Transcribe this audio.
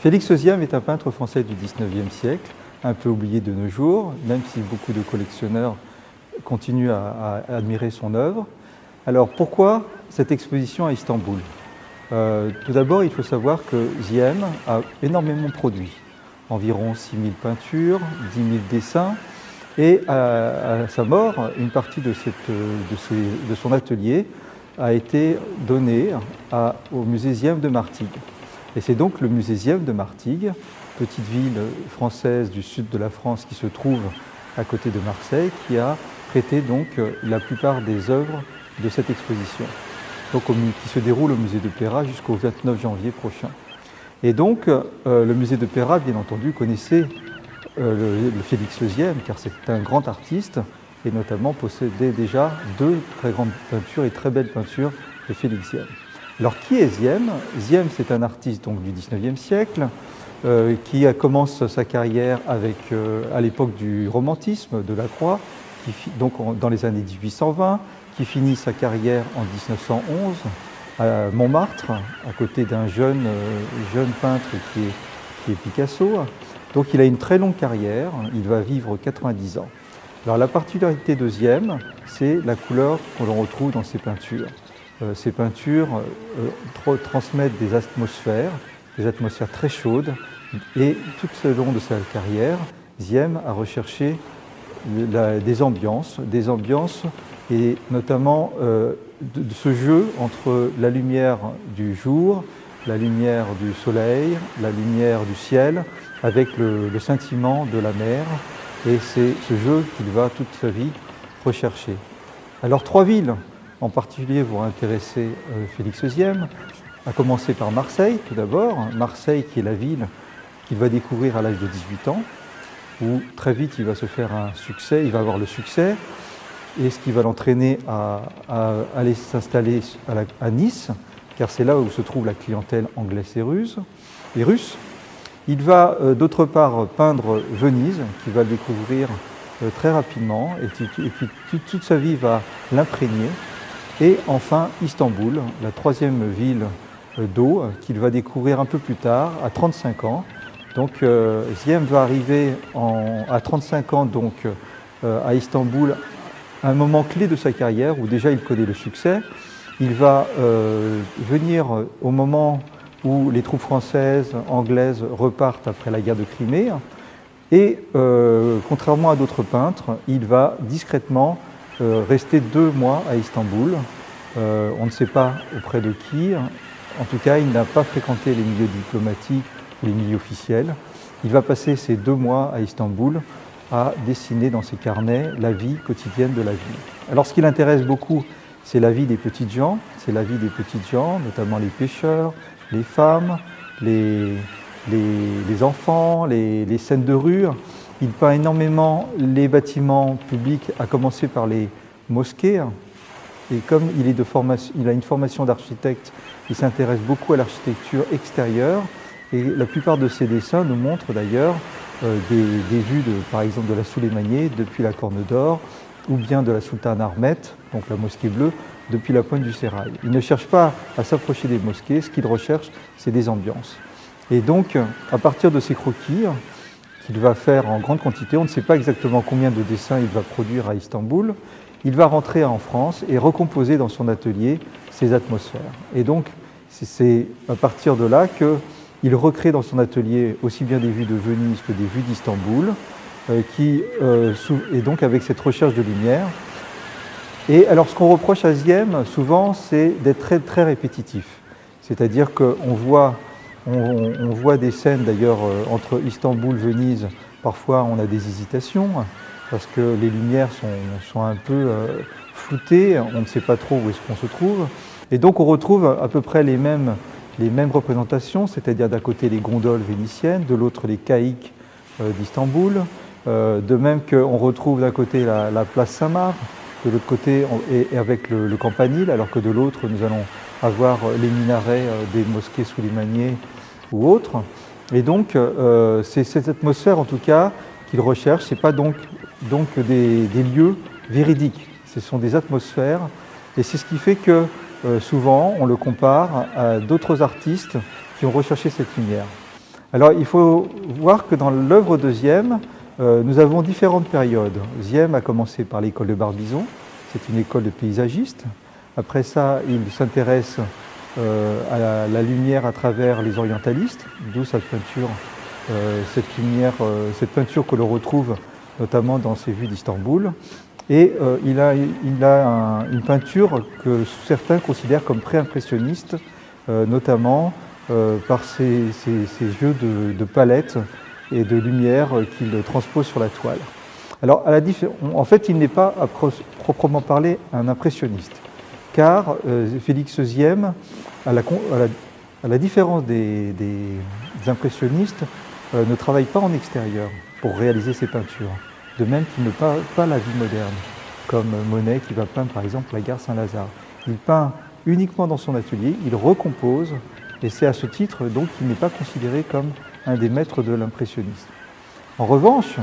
Félix Hozième est un peintre français du XIXe siècle, un peu oublié de nos jours, même si beaucoup de collectionneurs continuent à admirer son œuvre. Alors pourquoi cette exposition à Istanbul? Tout d'abord, il faut savoir que Hozième a énormément produit, environ 6000 peintures, 10 000 dessins, et à sa mort, une partie de son atelier a été donnée au musée Hozième de Martigues. Et c'est donc le musée Hozième de Martigues, petite ville française du sud de la France qui se trouve à côté de Marseille, qui a prêté donc la plupart des œuvres de cette exposition, donc qui se déroule au musée de Pérat jusqu'au 29 janvier prochain. Et donc le musée de Pérat, bien entendu, connaissait le Félix Hozième, car c'est un grand artiste, et notamment possédait déjà deux très grandes peintures et très belles peintures de Félix Hozième. Alors qui est Hozième? Hozième, c'est un artiste donc, du XIXe siècle qui commence sa carrière à l'époque du romantisme de Lacroix, donc dans les années 1820, qui finit sa carrière en 1911 à Montmartre, à côté d'un jeune peintre qui est Picasso. Donc il a une très longue carrière, il va vivre 90 ans. Alors la particularité de Hozième, c'est la couleur qu'on retrouve dans ses peintures. Ces peintures transmettent des atmosphères très chaudes, et tout au long de sa carrière, Hozième a recherché des ambiances, et notamment de ce jeu entre la lumière du jour, la lumière du soleil, la lumière du ciel, avec le scintillement de la mer, et c'est ce jeu qu'il va toute sa vie rechercher. Alors trois villes en particulier vont intéresser Félix Hozième, à commencer par Marseille tout d'abord. Marseille qui est la ville qu'il va découvrir à l'âge de 18 ans, où très vite il va se faire un succès, il va avoir le succès, et ce qui va l'entraîner à aller s'installer à Nice, car c'est là où se trouve la clientèle anglaise et russe. Il va d'autre part peindre Venise, qui va le découvrir très rapidement, et puis toute sa vie va l'imprégner. Et enfin Istanbul, la troisième ville d'eau, qu'il va découvrir un peu plus tard, à 35 ans. Donc Hozième va arriver à 35 ans donc, à Istanbul, à un moment clé de sa carrière, où déjà il connaît le succès. Il va venir au moment où les troupes françaises, anglaises repartent après la guerre de Crimée. Et contrairement à d'autres peintres, il va discrètement rester 2 mois à Istanbul. On ne sait pas auprès de qui. En tout cas, il n'a pas fréquenté les milieux diplomatiques ou les milieux officiels. Il va passer ces 2 mois à Istanbul à dessiner dans ses carnets la vie quotidienne de la ville. Alors ce qui l'intéresse beaucoup, c'est la vie des petites gens, notamment les pêcheurs, les femmes, les enfants, les scènes de rue. Il peint énormément les bâtiments publics, à commencer par les mosquées. Et comme il a une formation d'architecte, il s'intéresse beaucoup à l'architecture extérieure. Et la plupart de ses dessins nous montrent d'ailleurs des vues, par exemple, de la Souleymaniye depuis la Corne d'Or, ou bien de la Sultane Ahmet, donc la mosquée bleue, depuis la pointe du Sérail. Il ne cherche pas à s'approcher des mosquées, ce qu'il recherche, c'est des ambiances. Et donc, à partir de ces croquis, qu'il va faire en grande quantité, on ne sait pas exactement combien de dessins il va produire à Istanbul, il va rentrer en France et recomposer dans son atelier ces atmosphères. Et donc, c'est à partir de là qu'il recrée dans son atelier aussi bien des vues de Venise que des vues d'Istanbul, et donc avec cette recherche de lumière. Et alors, ce qu'on reproche à Hozième, souvent, c'est d'être très, très répétitif. C'est-à-dire qu'on voit des scènes, d'ailleurs, entre Istanbul et Venise. Parfois, on a des hésitations, parce que les lumières sont un peu floutées, on ne sait pas trop où est-ce qu'on se trouve. Et donc, on retrouve à peu près les mêmes représentations, c'est-à-dire d'un côté les gondoles vénitiennes, de l'autre les caïques d'Istanbul. De même qu'on retrouve d'un côté la place Saint-Marc, de l'autre côté et avec le campanile, alors que de l'autre nous allons avoir les minarets des mosquées Souleymaniye ou autres. Et donc c'est cette atmosphère en tout cas qu'il recherche, ce n'est pas donc des lieux véridiques, ce sont des atmosphères, et c'est ce qui fait que souvent on le compare à d'autres artistes qui ont recherché cette lumière. Alors il faut voir que dans l'œuvre de Ziem, nous avons différentes périodes. Ziem a commencé par l'école de Barbizon, c'est une école de paysagistes. Après ça, il s'intéresse à la lumière à travers les orientalistes, d'où cette peinture, cette peinture que l'on retrouve notamment dans ses vues d'Istanbul. Et il a une peinture que certains considèrent comme pré-impressionniste, notamment par ses jeux de palettes et de lumière qu'il transpose sur la toile. Alors, en fait, il n'est pas à proprement parler un impressionniste, car Félix Ziem, à la différence des impressionnistes, ne travaille pas en extérieur pour réaliser ses peintures, de même qu'il ne peint pas la vie moderne, comme Monet qui va peindre par exemple la gare Saint-Lazare. Il peint uniquement dans son atelier, il recompose, et c'est à ce titre donc qu'il n'est pas considéré comme un des maîtres de l'impressionnisme. En revanche,